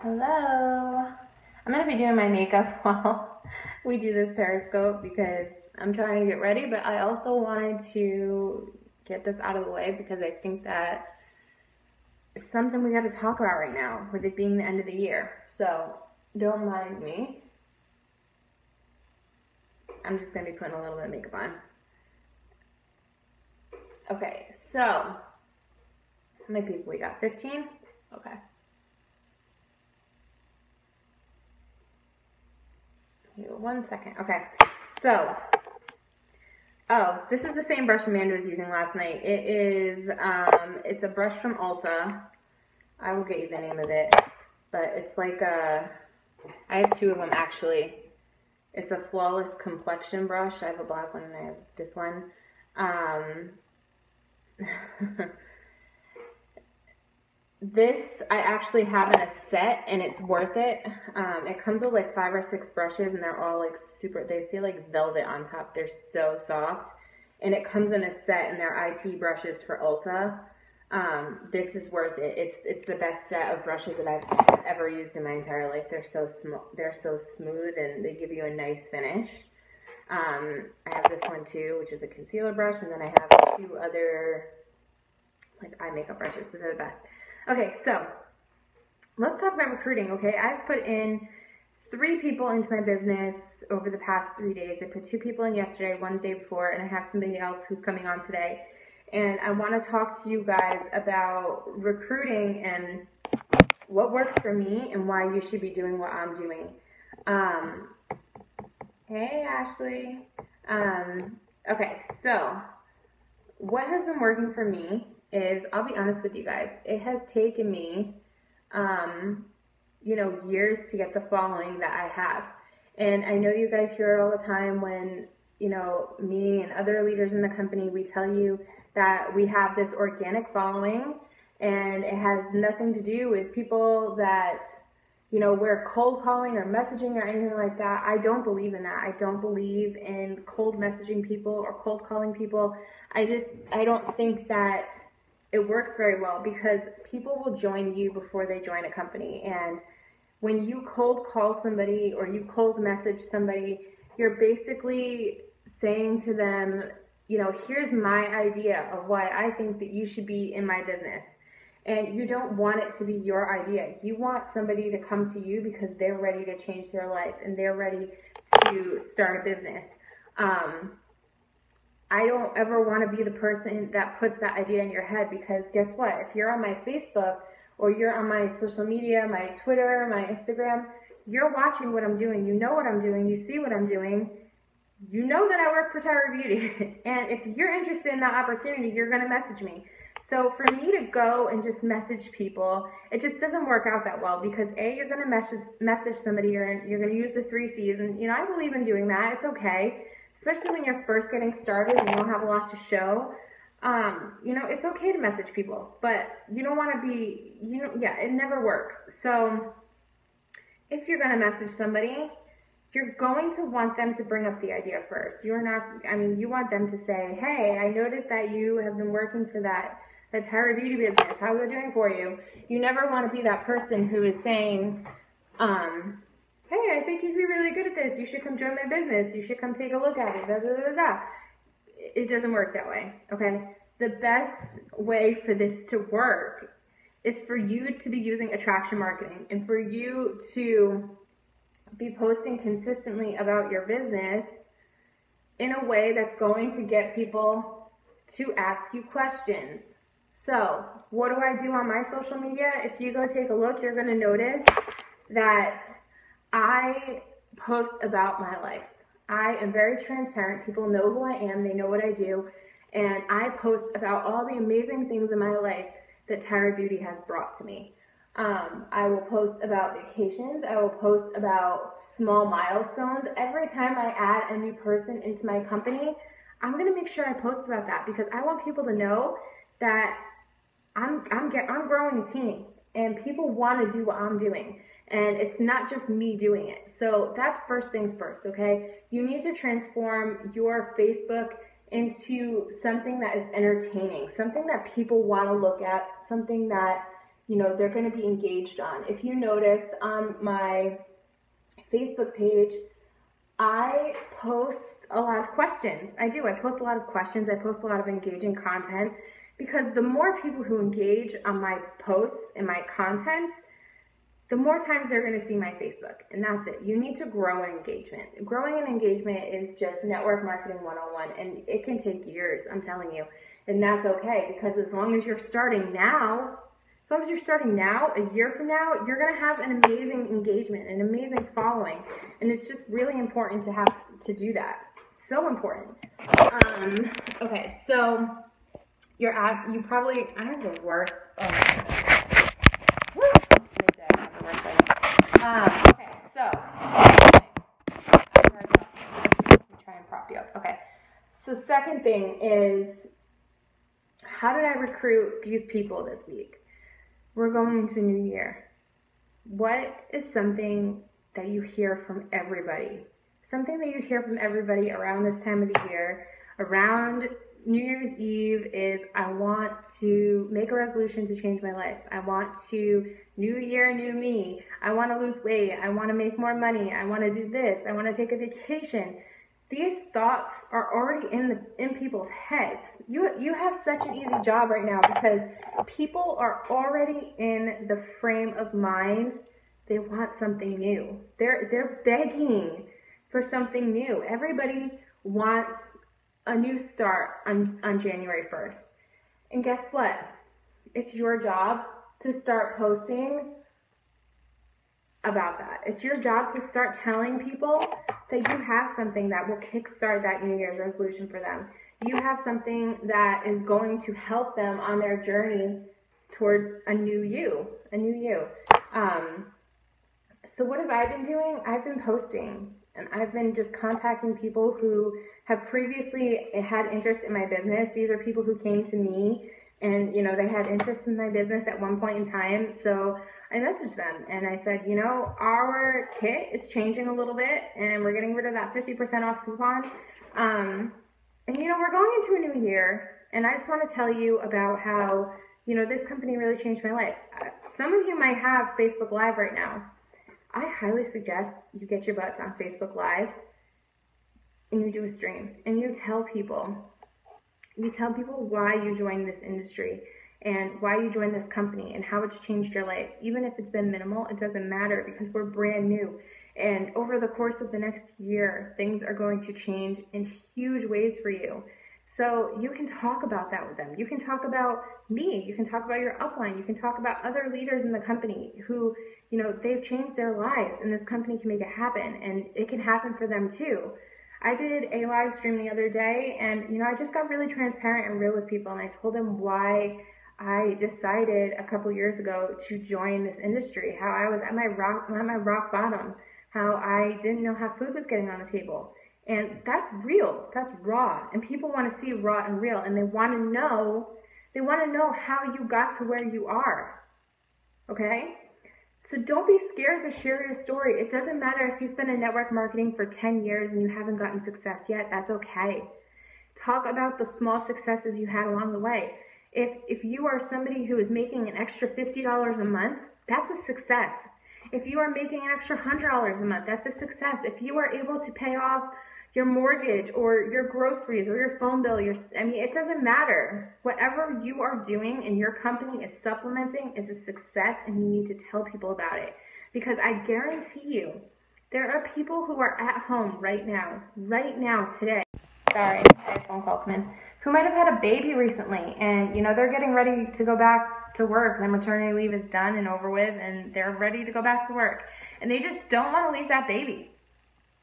Hello. I'm going to be doing my makeup while we do this Periscope because I'm trying to get ready, but I also wanted to get this out of the way because I think that it's something we got to talk about right now with it being the end of the year. So don't mind me. I'm just going to be putting a little bit of makeup on. Okay, so how many people we got? 15? Okay. Give it 1 second. Okay, so this is the same brush Amanda was using last night. It is, it's a brush from Ulta. I will get you the name of it, but it's like I have two of them actually. It's a flawless complexion brush. I have a black one and I have this one. This I actually have in a set and it's worth it. It comes with like 5 or 6 brushes and they're all like they feel like velvet on top. They're so soft. And it comes in a set and they're IT brushes for Ulta. This is worth it. It's the best set of brushes that I've ever used in my entire life. They're so smooth and they give you a nice finish. I have this one too, which is a concealer brush, and then I have 2 other like eye makeup brushes, but they're the best. Okay, so let's talk about recruiting, okay? I've put in 3 people into my business over the past 3 days. I put 2 people in yesterday, 1 the day before, and I have somebody else who's coming on today. And I want to talk to you guys about recruiting and what works for me and why you should be doing what I'm doing. Hey, Ashley. Okay, so what has been working for me is, I'll be honest with you guys, it has taken me, years to get the following that I have. And I know you guys hear it all the time when, me and other leaders in the company, we tell you that we have this organic following and it has nothing to do with people that, we're cold calling or messaging or anything like that. I don't believe in that. I don't believe in cold messaging people or cold calling people. I don't think that it works very well because people will join you before they join a company. And when you cold call somebody or you cold message somebody, you're basically saying to them, here's my idea of why I think that you should be in my business. And you don't want it to be your idea. You want somebody to come to you because they're ready to change their life and they're ready to start a business. I don't ever want to be the person that puts that idea in your head, because guess what? If you're on my Facebook or you're on my social media, my Twitter, my Instagram, you're watching what I'm doing. You know what I'm doing. You see what I'm doing. You know that I work for Tyra Beauty. And if you're interested in that opportunity, you're going to message me. So for me to go and just message people, it just doesn't work out that well, because A, you're going to message somebody, you're going to use the 3 C's, and I believe in doing that. It's okay, especially when you're first getting started and you don't have a lot to show. It's okay to message people, but you don't want to be, it never works. So if you're going to message somebody, you're going to want them to bring up the idea first. You want them to say, hey, I noticed that you have been working for that Tyra Beauty business. How's it doing for you? You never want to be that person who is saying, hey, I think you'd be really good at this. You should come join my business. You should come take a look at it. Da, da, da, da. It doesn't work that way, okay? The best way for this to work is for you to be using attraction marketing and for you to be posting consistently about your business in a way that's going to get people to ask you questions. So what do I do on my social media? If you go take a look, you're going to notice that I post about my life. I am very transparent. People know who I am. They know what I do. And I post about all the amazing things in my life that Tyra Beauty has brought to me. I will post about vacations. I will post about small milestones. Every time I add a new person into my company, I'm going to make sure I post about that, because I want people to know that I'm growing a team and people want to do what I'm doing. And it's not just me doing it. So that's first things first, okay? You need to transform your Facebook into something that is entertaining, something that people want to look at, something that they're going to be engaged on. If you notice on my Facebook page, I post a lot of questions. I do. I post a lot of questions. I post a lot of engaging content, because the more people who engage on my posts and my content, the more times they're going to see my Facebook. And that's it. You need to grow an engagement. Growing an engagement is just network marketing 101, and it can take years, I'm telling you. And that's okay, because as long as you're starting now, a year from now, you're going to have an amazing engagement, an amazing following. And it's just really important to have to do that. So important. Okay, so you probably, I have the worst. Oh my goodness. Woo! Midday, I have the worst thing. Okay, so, let me try and prop you up. Okay, so second thing is, how did I recruit these people this week? We're going into a new year. What is something that you hear from everybody? Something that you hear from everybody around this time of the year, around New Year's Eve, is I want to make a resolution to change my life. I want to, new year, new me. I want to lose weight. I want to make more money. I want to do this. I want to take a vacation. These thoughts are already in people's heads. You have such an easy job right now, because people are already in the frame of mind. They want something new. They're begging for something new. Everybody wants a new start on January 1st. And guess what? It's your job to start posting about that. It's your job to start telling people that you have something that will kickstart that New Year's resolution for them. You have something that is going to help them on their journey towards a new you. So what have I been doing? I've been posting, and I've been just contacting people who have previously had interest in my business. These are people who came to me, and they had interest in my business at one point in time. So I messaged them and I said, our kit is changing a little bit, and we're getting rid of that 50% off coupon. And we're going into a new year, and I just want to tell you about how, this company really changed my life. Some of you might have Facebook Live right now. I highly suggest you get your butts on Facebook Live and you do a stream, and you tell people why you joined this industry and why you joined this company and how it's changed your life. Even if it's been minimal, it doesn't matter, because we're brand new. And over the course of the next year, things are going to change in huge ways for you. So you can talk about that with them. You can talk about me. You can talk about your upline. You can talk about other leaders in the company who, they've changed their lives, and this company can make it happen, and it can happen for them too. I did a live stream the other day, and I just got really transparent and real with people, and I told them why I decided a couple years ago to join this industry, how I was at my rock bottom, how I didn't know how food was getting on the table. And that's real, that's raw, and people want to see raw and real, and they want to know how you got to where you are. Okay? So don't be scared to share your story. It doesn't matter if you've been in network marketing for 10 years and you haven't gotten success yet. That's okay. Talk about the small successes you had along the way. If you are somebody who is making an extra $50 a month, that's a success. If you are making an extra $100 a month, that's a success. If you are able to pay off your mortgage or your groceries or your phone bill, it doesn't matter. Whatever you are doing and your company is supplementing is a success, and you need to tell people about it. Because I guarantee you, there are people who are at home right now, today. Sorry, I had a phone call come in. Who might have had a baby recently, and they're getting ready to go back to work. Their maternity leave is done and over with, and they're ready to go back to work. And they just don't want to leave that baby.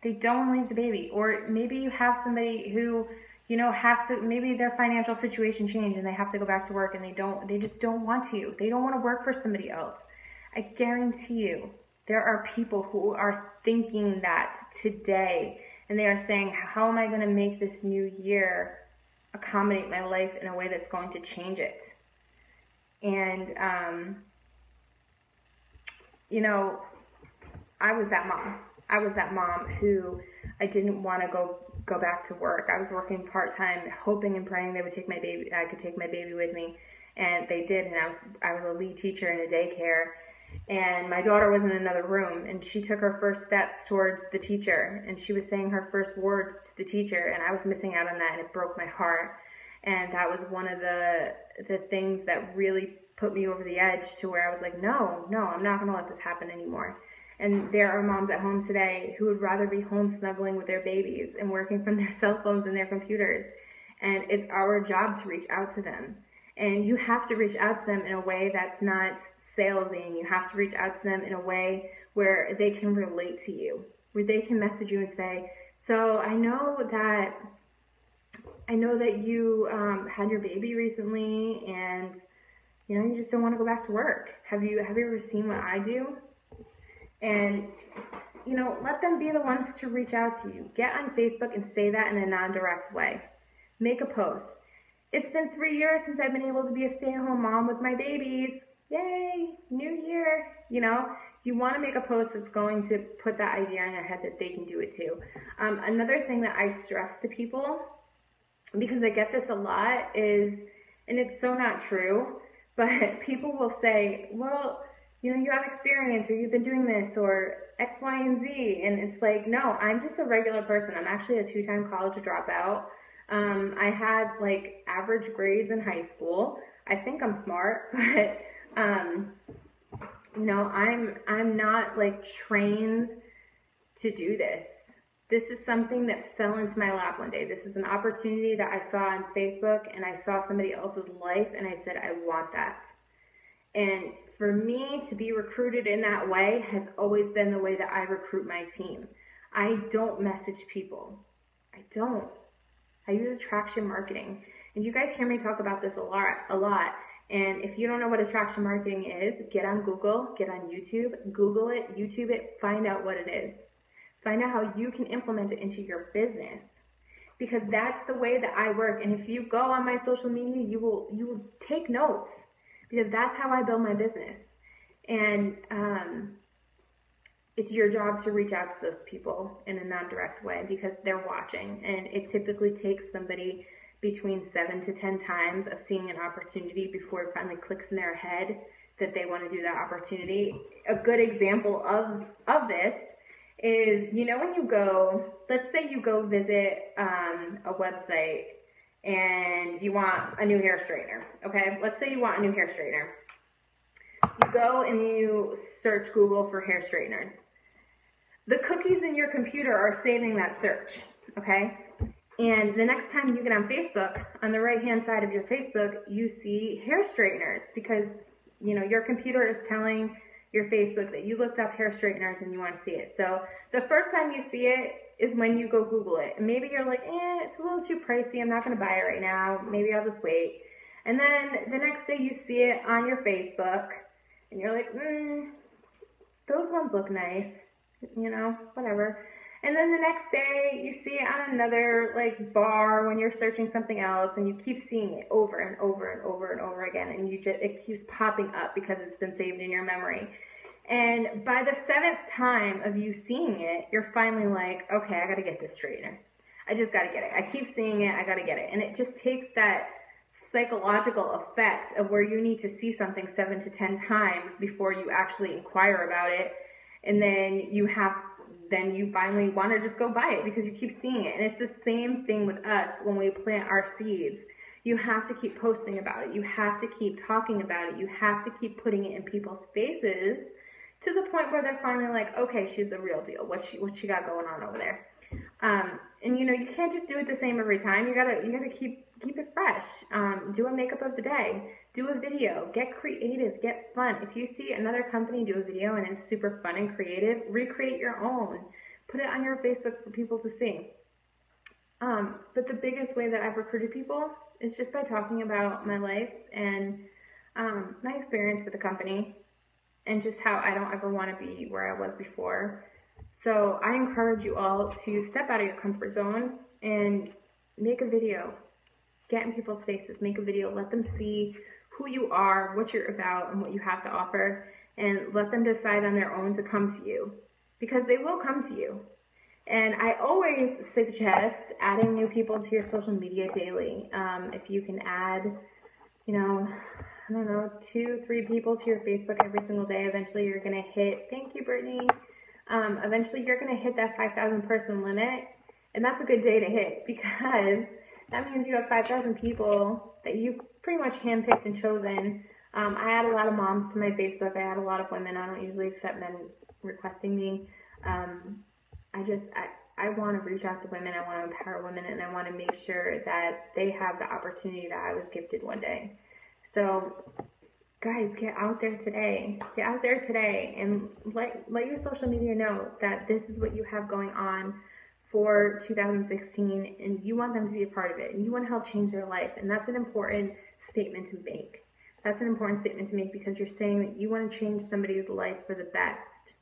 They don't want to leave the baby. Or maybe you have somebody who, has to, maybe their financial situation changed and they have to go back to work, and they just don't want to. They don't want to work for somebody else. I guarantee you, there are people who are thinking that today, and they are saying, how am I going to make this new year accommodate my life in a way that's going to change it? And, I was that mom. I was that mom who I didn't want to go back to work. I was working part-time, hoping and praying they would take my baby. I could take my baby with me. And they did, and I was a lead teacher in a daycare, and my daughter was in another room, and she took her first steps towards the teacher, and she was saying her first words to the teacher, and I was missing out on that, and it broke my heart. And that was one of the things that really put me over the edge to where I was like, no, I'm not going to let this happen anymore. And there are moms at home today who would rather be home snuggling with their babies and working from their cell phones and their computers. And it's our job to reach out to them. And you have to reach out to them in a way that's not salesy. And you have to reach out to them in a way where they can relate to you, where they can message you and say, so I know that you had your baby recently, and you just don't want to go back to work. Have you ever seen what I do? And let them be the ones to reach out to you. Get on Facebook and say that in a non-direct way. Make a post. It's been 3 years since I've been able to be a stay-at-home mom with my babies. Yay, new year. You want to make a post that's going to put that idea in their head that they can do it too. Another thing that I stress to people, because I get this a lot, is, and it's so not true, but people will say, well, you have experience, or you've been doing this, or X, Y, and Z. And it's like, no, I'm just a regular person. I'm actually a 2-time college dropout. I had like average grades in high school. I think I'm smart, but, I'm not like trained to do this. This is something that fell into my lap one day. This is an opportunity that I saw on Facebook, and I saw somebody else's life, and I said, I want that. And for me to be recruited in that way has always been the way that I recruit my team. I don't message people. I don't. I use attraction marketing. And you guys hear me talk about this a lot. And if you don't know what attraction marketing is, get on Google, get on YouTube, Google it, YouTube it, find out what it is. Find out how you can implement it into your business. Because that's the way that I work. And if you go on my social media, you will take notes. Because that's how I build my business. And it's your job to reach out to those people in a non-direct way, because they're watching. And it typically takes somebody between 7 to 10 times of seeing an opportunity before it finally clicks in their head that they want to do that opportunity. A good example of this is, when you go, let's say you go visit a website and you want a new hair straightener, okay? Let's say you want a new hair straightener. You go and you search Google for hair straighteners. The cookies in your computer are saving that search, okay? And the next time you get on Facebook, on the right-hand side of your Facebook, you see hair straighteners, because, your computer is telling your Facebook that you looked up hair straighteners and you want to see it. So the first time you see it is when you go Google it. And maybe you're like, it's a little too pricey. I'm not going to buy it right now. Maybe I'll just wait. And then the next day you see it on your Facebook and you're like, those ones look nice, whatever. And then the next day you see it on another bar when you're searching something else, and you keep seeing it over and over and over and over again, and it keeps popping up because it's been saved in your memory. And by the 7th time of you seeing it, you're finally like, okay, I gotta get this straightener. I just gotta get it. I keep seeing it, I gotta get it. And it just takes that psychological effect of where you need to see something 7 to 10 times before you actually inquire about it. And then you finally want to just go buy it because you keep seeing it. And it's the same thing with us when we plant our seeds. You have to keep posting about it. You have to keep talking about it. You have to keep putting it in people's faces to the point where they're finally like, okay, she's the real deal. What she got going on over there? And you can't just do it the same every time. You gotta keep it fresh. Do a makeup of the day. Do a video. Get creative. Get fun. If you see another company do a video and it's super fun and creative, recreate your own. Put it on your Facebook for people to see. But the biggest way that I've recruited people is just by talking about my life and my experience with the company, and just how I don't ever want to be where I was before. So I encourage you all to step out of your comfort zone and make a video. Get in people's faces, make a video, let them see who you are, what you're about, and what you have to offer, and let them decide on their own to come to you, because they will come to you. And I always suggest adding new people to your social media daily. If you can add you know, I don't know, 2, 3 people to your Facebook every single day, eventually you're going to hit, thank you, Brittany. Eventually you're going to hit that 5,000 person limit. And that's a good day to hit, because that means you have 5,000 people that you've pretty much handpicked and chosen. I add a lot of moms to my Facebook. I add a lot of women. I don't usually accept men requesting me. I want to reach out to women. I want to empower women, and I want to make sure that they have the opportunity that I was gifted one day. So guys, get out there today. Get out there today and let your social media know that this is what you have going on for 2016, and you want them to be a part of it, and you want to help change their life. And that's an important statement to make. That's an important statement to make, because you're saying that you want to change somebody's life for the best.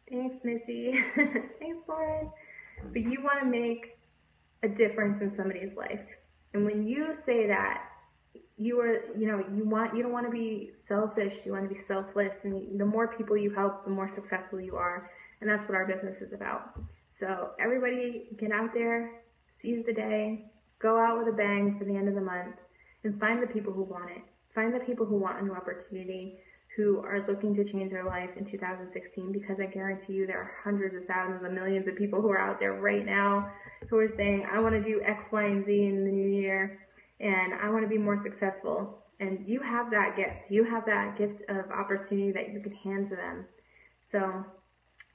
Thanks, Missy. Thanks, Lauren. But you want to make a difference in somebody's life. And when you say that, you don't want to be selfish, you want to be selfless, and the more people you help, the more successful you are. And that's what our business is about. So everybody get out there, seize the day, go out with a bang for the end of the month, and find the people who want it. Find the people who want a new opportunity, who are looking to change their life in 2016, because I guarantee you there are hundreds of thousands of millions of people who are out there right now who are saying, I want to do X, Y, and Z in the new year, and I want to be more successful. And you have that gift. You have that gift of opportunity that you can hand to them. So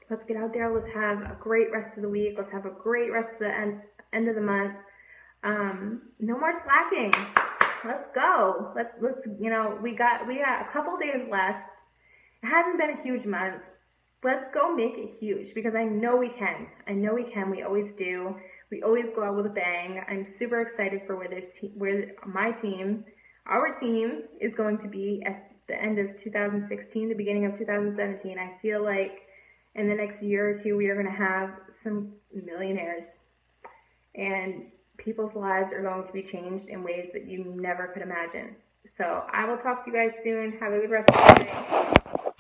let's get out there. Let's have a great rest of the week. Let's have a great rest of the end of the month. No more slacking. Let's go. Let's we got a couple days left. It hasn't been a huge month. Let's go make it huge, because I know we can. I know we can. We always do. We always go out with a bang. I'm super excited for where my team, our team, is going to be at the end of 2016, the beginning of 2017. I feel like in the next year or two, we are going to have some millionaires, and people's lives are going to be changed in ways that you never could imagine. So I will talk to you guys soon. Have a good rest of the day.